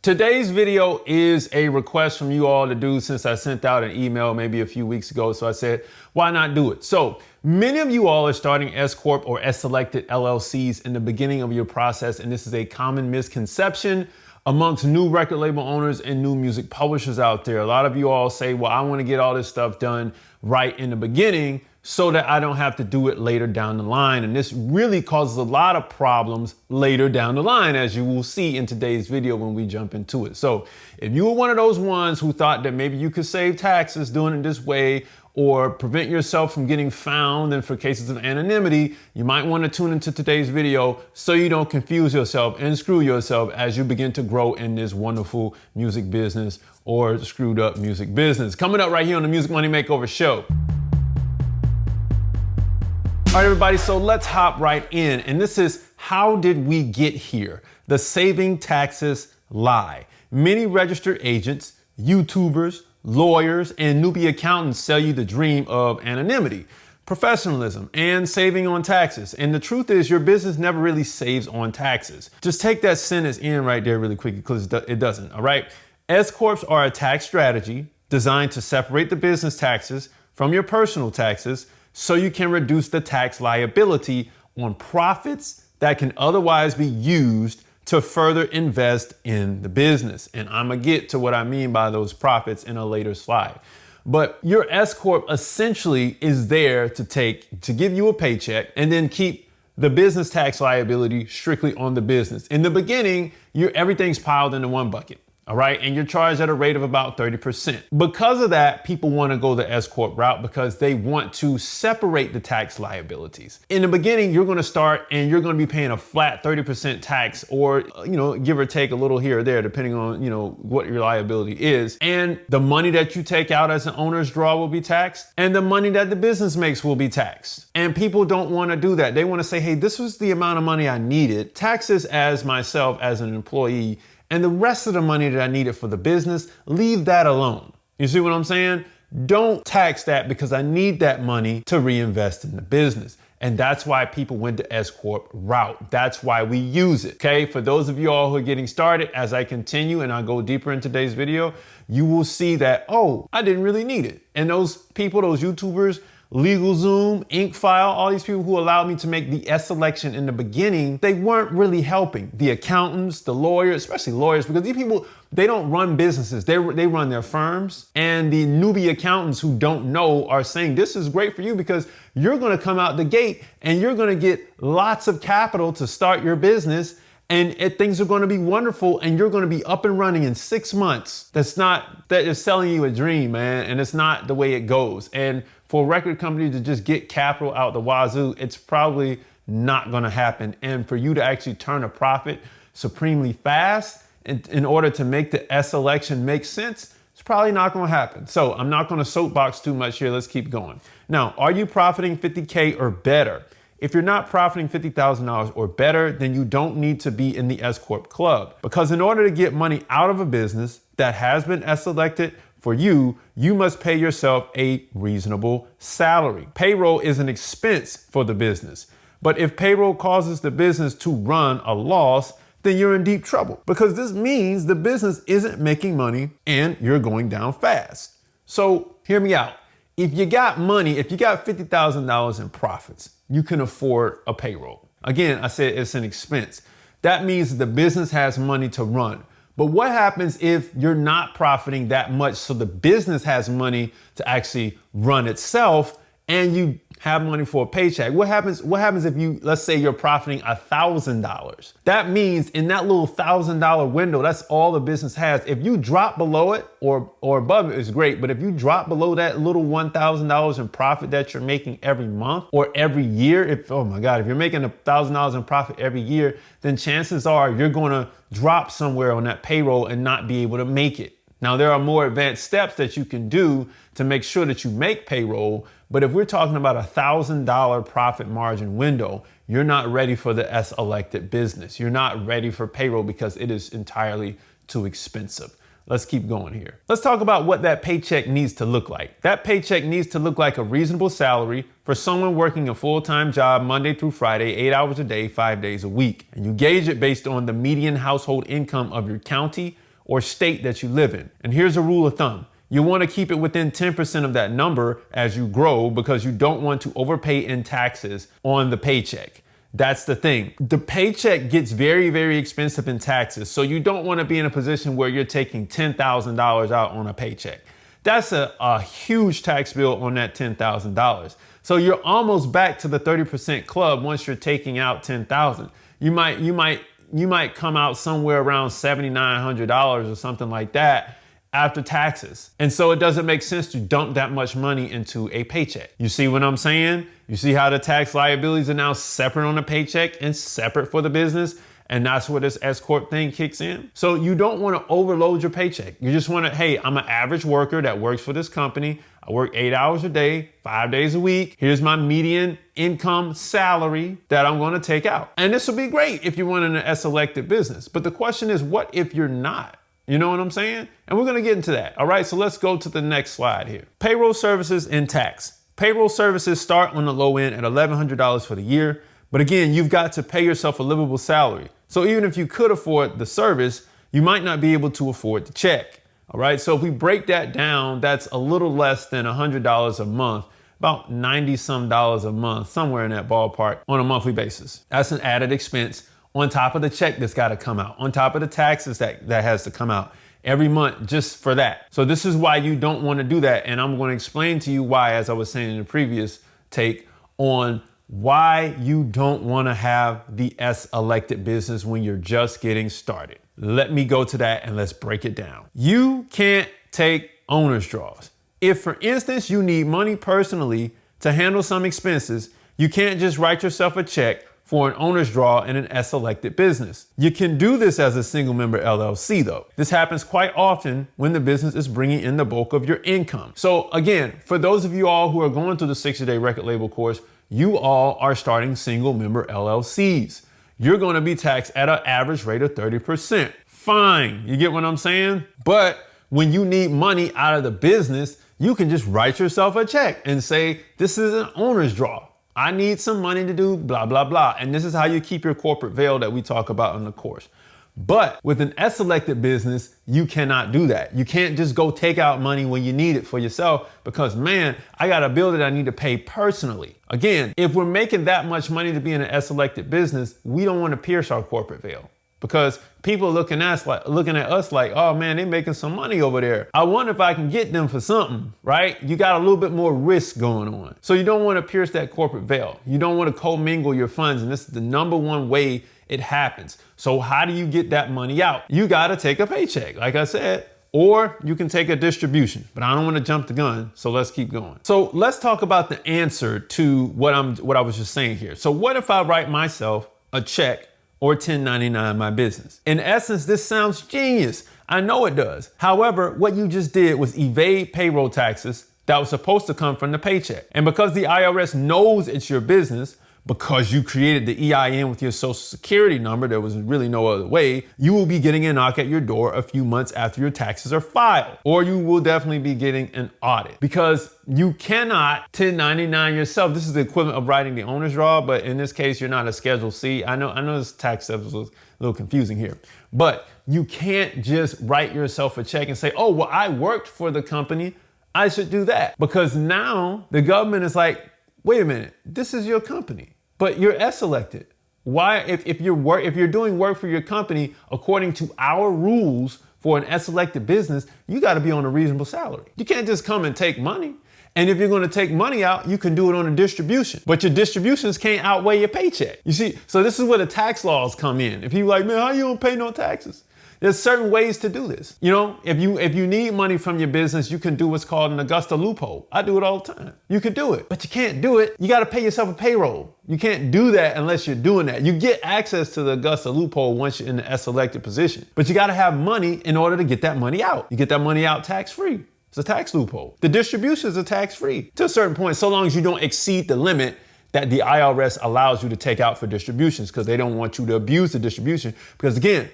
Today's video is a request from you all to do since I sent out an email maybe a few weeks ago. So I said, why not do it? So many of you all are starting S-Corp or S-Selected LLCs in the beginning of your process. And this is a common misconception amongst new record label owners and new music publishers out there. A lot of you all say, well, I want to get all this stuff done right in the beginning so that I don't have to do it later down the line. And this really causes a lot of problems later down the line, as you will see in today's video when we jump into it. So if you were one of those ones who thought that maybe you could save taxes doing it this way or prevent yourself from getting found, and for cases of anonymity, you might want to tune into today's video so you don't confuse yourself and screw yourself as you begin to grow in this wonderful music business or screwed up music business. Coming up right here on the Music Money Makeover show. All right, everybody, so let's hop right in. And this is how did we get here? The saving taxes lie. Many registered agents, YouTubers, lawyers, and newbie accountants sell you the dream of anonymity, professionalism, and saving on taxes. And the truth is your business never really saves on taxes. Just take that sentence in right there really quickly because it doesn't, all right? S-Corps are a tax strategy designed to separate the business taxes from your personal taxes so you can reduce the tax liability on profits that can otherwise be used to further invest in the business. And I'm gonna get to what I mean by those profits in a later slide. But your S-Corp essentially is there to give you a paycheck and then keep the business tax liability strictly on the business. In the beginning, everything's piled into one bucket. All right, and you're charged at a rate of about 30%. Because of that, people want to go the S-Corp route because they want to separate the tax liabilities. In the beginning, you're going to start and you're going to be paying a flat 30% tax or, give or take a little here or there, depending on, what your liability is. And the money that you take out as an owner's draw will be taxed, and the money that the business makes will be taxed. And people don't want to do that. They want to say, hey, this was the amount of money I needed. Taxes as myself, as an employee, and the rest of the money that I needed for the business, leave that alone. You see what I'm saying? Don't tax that because I need that money to reinvest in the business. And that's why people went the S-Corp route. That's why we use it, okay? For those of you all who are getting started, as I continue and I go deeper in today's video, you will see that, oh, I didn't really need it. And those people, those YouTubers, LegalZoom, InkFile, all these people who allowed me to make the S selection in the beginning, they weren't really helping. The accountants, the lawyers, especially lawyers, because these people, they don't run businesses. They run their firms. And the newbie accountants who don't know are saying, this is great for you because you're going to come out the gate and you're going to get lots of capital to start your business. And things are going to be wonderful and you're going to be up and running in 6 months. That is selling you a dream, man. And it's not the way it goes. And for a record company to just get capital out the wazoo, it's probably not going to happen. And for you to actually turn a profit supremely fast in order to make the S election make sense, it's probably not going to happen. So I'm not going to soapbox too much here. Let's keep going. Now, are you profiting 50K or better? If you're not profiting $50,000 or better, then you don't need to be in the S-Corp club. Because in order to get money out of a business that has been S-selected for you, you must pay yourself a reasonable salary. Payroll is an expense for the business. But if payroll causes the business to run a loss, then you're in deep trouble because this means the business isn't making money and you're going down fast. So hear me out. If you got money, if you got $50,000 in profits, you can afford a payroll. Again, I said it's an expense. That means the business has money to run. But what happens if you're not profiting that much so the business has money to actually run itself and you have money for a paycheck? What happens if let's say you're profiting $1,000? That means in that little $1,000 window, that's all the business has. If you drop below it or above it is great, but if you drop below that little $1,000 in profit that you're making every month or every year, if you're making $1,000 in profit every year, then chances are you're going to drop somewhere on that payroll and not be able to make it. Now, there are more advanced steps that you can do to make sure that you make payroll. But if we're talking about $1,000 profit margin window, you're not ready for the S-elected business. You're not ready for payroll because it is entirely too expensive. Let's keep going here. Let's talk about what that paycheck needs to look like. That paycheck needs to look like a reasonable salary for someone working a full-time job Monday through Friday, 8 hours a day, 5 days a week. And you gauge it based on the median household income of your county or state that you live in. And here's a rule of thumb. You want to keep it within 10% of that number as you grow because you don't want to overpay in taxes on the paycheck. That's the thing. The paycheck gets very, very expensive in taxes. So you don't want to be in a position where you're taking $10,000 out on a paycheck. That's a huge tax bill on that $10,000. So you're almost back to the 30% club once you're taking out $10,000. You might come out somewhere around $7,900 or something like that after taxes. And so it doesn't make sense to dump that much money into a paycheck. You see what I'm saying? You see how the tax liabilities are now separate on the paycheck and separate for the business? And that's where this S-Corp thing kicks in. So you don't want to overload your paycheck. You just want to, hey, I'm an average worker that works for this company. I work 8 hours a day, 5 days a week. Here's my median income salary that I'm going to take out. And this will be great if you run an S-elected business. But the question is, what if you're not? You know what I'm saying? And we're going to get into that. All right, so let's go to the next slide here. Payroll services and tax. Payroll services start on the low end at $1,100 for the year. But again, you've got to pay yourself a livable salary. So even if you could afford the service, you might not be able to afford the check. All right, so if we break that down, that's a little less than $100 a month, about 90 some dollars a month, somewhere in that ballpark on a monthly basis. That's an added expense on top of the check that's got to come out, on top of the taxes that has to come out every month just for that. So this is why you don't want to do that. And I'm going to explain to you why, as I was saying in the previous take, on why you don't want to have the S-elected business when you're just getting started. Let me go to that and let's break it down. You can't take owner's draws. If, for instance, you need money personally to handle some expenses, you can't just write yourself a check for an owner's draw in an S-elected business. You can do this as a single member LLC though. This happens quite often when the business is bringing in the bulk of your income. So again, for those of you all who are going through the 60-day record label course, you all are starting single member LLCs. You're going to be taxed at an average rate of 30%. Fine, you get what I'm saying? But when you need money out of the business, you can just write yourself a check and say, this is an owner's draw. I need some money to do blah, blah, blah. And this is how you keep your corporate veil that we talk about in the course. But with an S-elected business, you cannot do that. You can't just go take out money when you need it for yourself because, man, I got a bill that I need to pay personally. Again, if we're making that much money to be in an S-elected business, we don't want to pierce our corporate veil because people are looking at us like, oh man, they're making some money over there. I wonder if I can get them for something, right? You got a little bit more risk going on. So you don't want to pierce that corporate veil. You don't want to commingle your funds. And this is the number one way it happens. So how do you get that money out? You got to take a paycheck, like I said, or you can take a distribution, but I don't want to jump the gun. So let's keep going. So let's talk about the answer to what I was just saying here. So what if I write myself a check or 1099 my business? In essence, this sounds genius. I know it does. However, what you just did was evade payroll taxes that was supposed to come from the paycheck. And because the IRS knows it's your business, because you created the EIN with your social security number, there was really no other way, you will be getting a knock at your door a few months after your taxes are filed, or you will definitely be getting an audit because you cannot 1099 yourself. This is the equivalent of writing the owner's draw, but in this case, you're not a Schedule C. I know this tax stuff is a little confusing here, but you can't just write yourself a check and say, oh, well, I worked for the company, I should do that. Because now the government is like, wait a minute, this is your company, but you're S-elected. Why, if you're doing work for your company, according to our rules for an S-elected business, you got to be on a reasonable salary. You can't just come and take money. And if you're going to take money out, you can do it on a distribution, but your distributions can't outweigh your paycheck. You see, so this is where the tax laws come in. If you're like, man, how you don't pay no taxes? There's certain ways to do this. You know, if you need money from your business, you can do what's called an Augusta loophole. I do it all the time. You can do it, but you can't do it. You got to pay yourself a payroll. You can't do that unless you're doing that. You get access to the Augusta loophole once you're in the S-elected position, but you got to have money in order to get that money out. You get that money out tax-free. It's a tax loophole. The distributions are tax-free to a certain point, so long as you don't exceed the limit that the IRS allows you to take out for distributions, because they don't want you to abuse the distribution. Because again,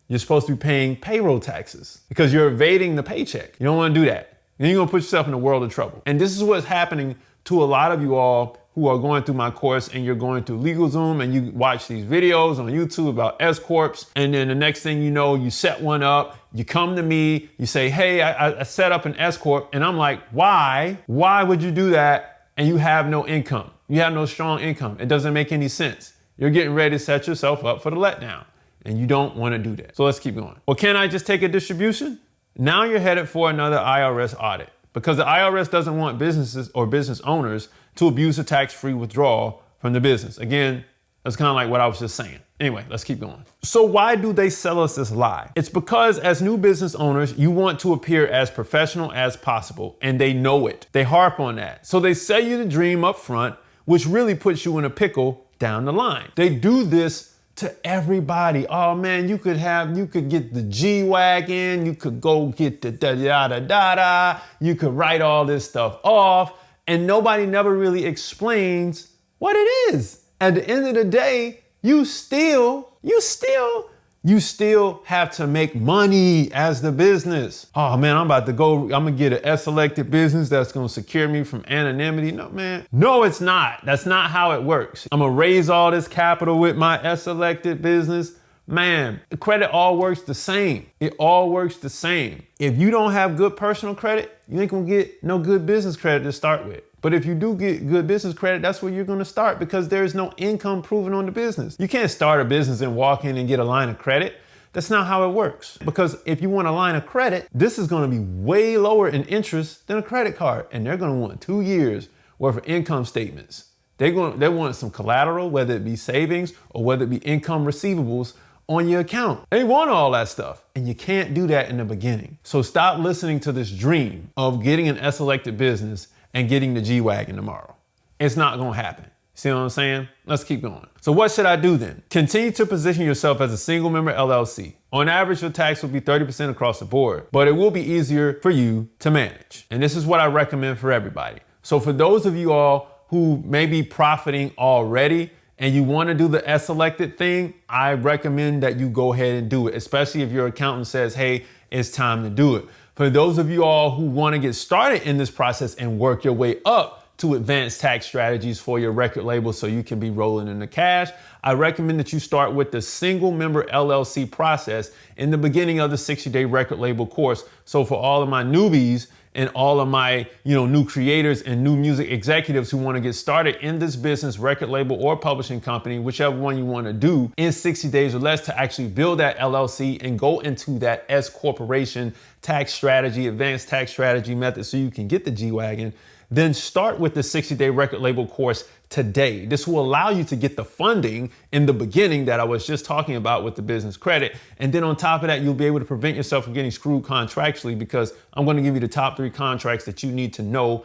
you're supposed to be paying payroll taxes because you're evading the paycheck. You don't want to do that. Then you're going to put yourself in a world of trouble. And this is what's happening to a lot of you all who are going through my course and you're going through LegalZoom and you watch these videos on YouTube about S-Corps, and then the next thing you know, you set one up, you come to me, you say, hey, I set up an S-Corp, and I'm like, why? Why would you do that and you have no income? You have no strong income. It doesn't make any sense. You're getting ready to set yourself up for the letdown, and you don't want to do that. So let's keep going. Well, can I just take a distribution? Now you're headed for another IRS audit, because the IRS doesn't want businesses or business owners to abuse a tax-free withdrawal from the business. Again, that's kind of like what I was just saying. Anyway, let's keep going. So why do they sell us this lie? It's because as new business owners, you want to appear as professional as possible, and they know it. They harp on that. So they sell you the dream up front, which really puts you in a pickle down the line. They do this to everybody. Oh man, you could get the G-Wagon, you could go get the da-da-da-da-da, you could write all this stuff off, and nobody never really explains what it is. At the end of the day, you still have to make money as the business. Oh man, I'm gonna get an S-selected business that's gonna secure me from anonymity. No, man. No, it's not. That's not how it works. I'm gonna raise all this capital with my S-selected business. Man, the credit all works the same. It all works the same. If you don't have good personal credit, you ain't gonna get no good business credit to start with. But if you do get good business credit, that's where you're gonna start, because there's no income proven on the business. You can't start a business and walk in and get a line of credit. That's not how it works. Because if you want a line of credit, this is gonna be way lower in interest than a credit card. And they're gonna want 2 years worth of income statements. They want some collateral, whether it be savings or whether it be income receivables on your account. They want all that stuff, and you can't do that in the beginning. So stop listening to this dream of getting an S-selected business and getting the G-Wagon tomorrow. It's not gonna happen. See what I'm saying? Let's keep going. So what should I do then? Continue to position yourself as a single member LLC. On average, your tax will be 30% across the board, but it will be easier for you to manage. And this is what I recommend for everybody. So for those of you all who may be profiting already and you wanna do the S-selected thing, I recommend that you go ahead and do it, especially if your accountant says, hey, it's time to do it. For those of you all who want to get started in this process and work your way up to advanced tax strategies for your record label so you can be rolling in the cash, I recommend that you start with the single member LLC process in the beginning of the 60-day record label course. So for all of my newbies and all of my new creators and new music executives who want to get started in this business, record label or publishing company, whichever one you want to do, in 60 days or less, to actually build that LLC and go into that S corporation tax strategy, advanced tax strategy method so you can get the G-Wagon, then start with the 60-day record label course today. This will allow you to get the funding in the beginning that I was just talking about with the business credit. And then on top of that, you'll be able to prevent yourself from getting screwed contractually, because I'm going to give you the top 3 contracts that you need to know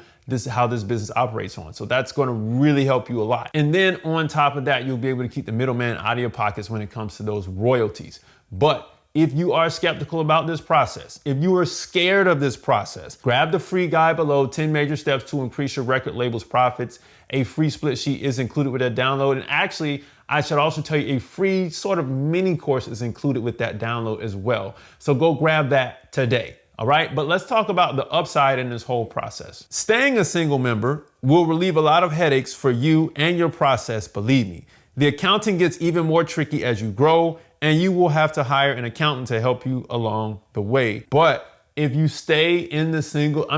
how this business operates on. So that's going to really help you a lot. And then on top of that, you'll be able to keep the middleman out of your pockets when it comes to those royalties. But if you are skeptical about this process, if you are scared of this process, grab the free guide below, 10 major steps to increase your record label's profits. A free split sheet is included with that download. And actually, I should also tell you, a free sort of mini course is included with that download as well. So go grab that today. All right, but let's talk about the upside in this whole process. Staying a single member will relieve a lot of headaches for you and your process, believe me. The accounting gets even more tricky as you grow, and you will have to hire an accountant to help you along the way. But if you stay in the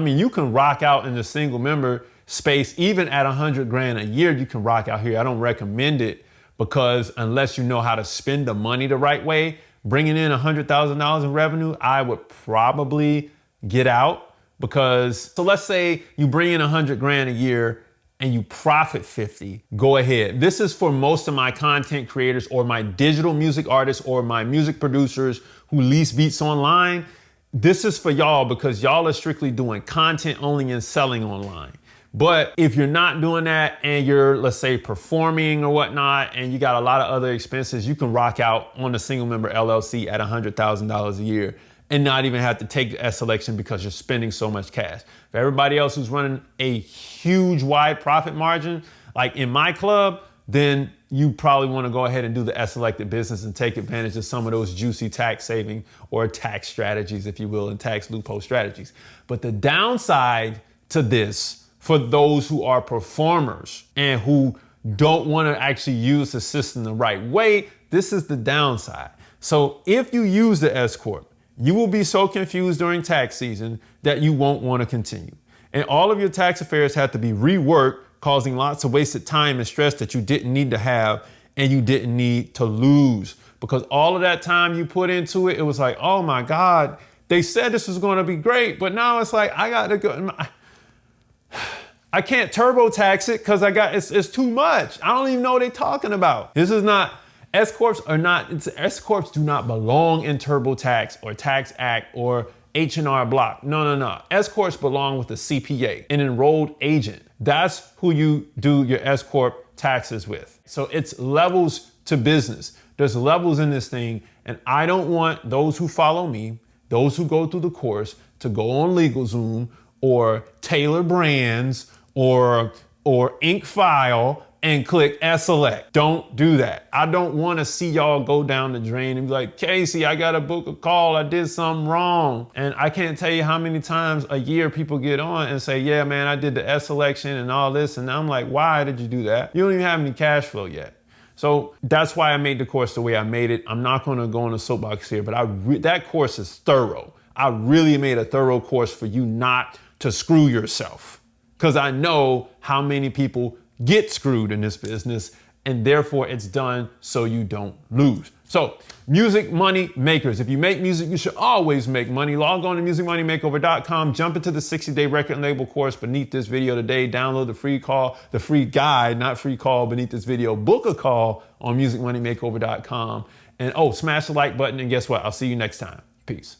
you can rock out in the single member space, even at 100 grand a year, you can rock out here. I don't recommend it, because unless you know how to spend the money the right way, bringing in $100,000 in revenue, I would probably get out. So let's say you bring in 100 grand a year and you profit 50, go ahead. This is for most of my content creators or my digital music artists or my music producers who lease beats online. This is for y'all, because y'all are strictly doing content only and selling online. But if you're not doing that and you're, let's say, performing or whatnot, and you got a lot of other expenses, you can rock out on the single member LLC at $100,000 a year and not even have to take the S selection because you're spending so much cash. For everybody else who's running a huge wide profit margin, like in my club, then you probably want to go ahead and do the S-selected business and take advantage of some of those juicy tax saving or tax strategies, if you will, and tax loophole strategies. But the downside to this for those who are performers and who don't want to actually use the system the right way. This is the downside. So if you use the S-Corp, you will be so confused during tax season that you won't want to continue. And all of your tax affairs have to be reworked, causing lots of wasted time and stress that you didn't need to have and you didn't need to lose. Because all of that time you put into it, it was like, oh my God, they said this was going to be great, but now it's like, I got to go. I can't TurboTax it because it's too much. I don't even know what they're talking about. This is not, S-Corps S-Corps do not belong in TurboTax or Tax Act or H&R Block. No. S-Corps belong with the CPA, an enrolled agent. That's who you do your S-Corp taxes with. So it's levels to business. There's levels in this thing, and I don't want those who follow me, those who go through the course, to go on LegalZoom or Taylor Brands or InkFile and click S-Select. Don't do that. I don't want to see y'all go down the drain and be like, Casey, I got to book a call. I did something wrong. And I can't tell you how many times a year people get on and say, yeah, man, I did the S-Selection and all this. And I'm like, why did you do that? You don't even have any cash flow yet. So that's why I made the course the way I made it. I'm not going to go on a soapbox here, but that course is thorough. I really made a thorough course for you not to screw yourself, because I know how many people get screwed in this business, and therefore it's done so you don't lose. So music money makers, if you make music, you should always make money. Log on to musicmoneymakeover.com, jump into the 60-day record and label course beneath this video today. Download the free guide, not free call beneath this video. Book a call on musicmoneymakeover.com. And smash the like button, and guess what? I'll see you next time. Peace.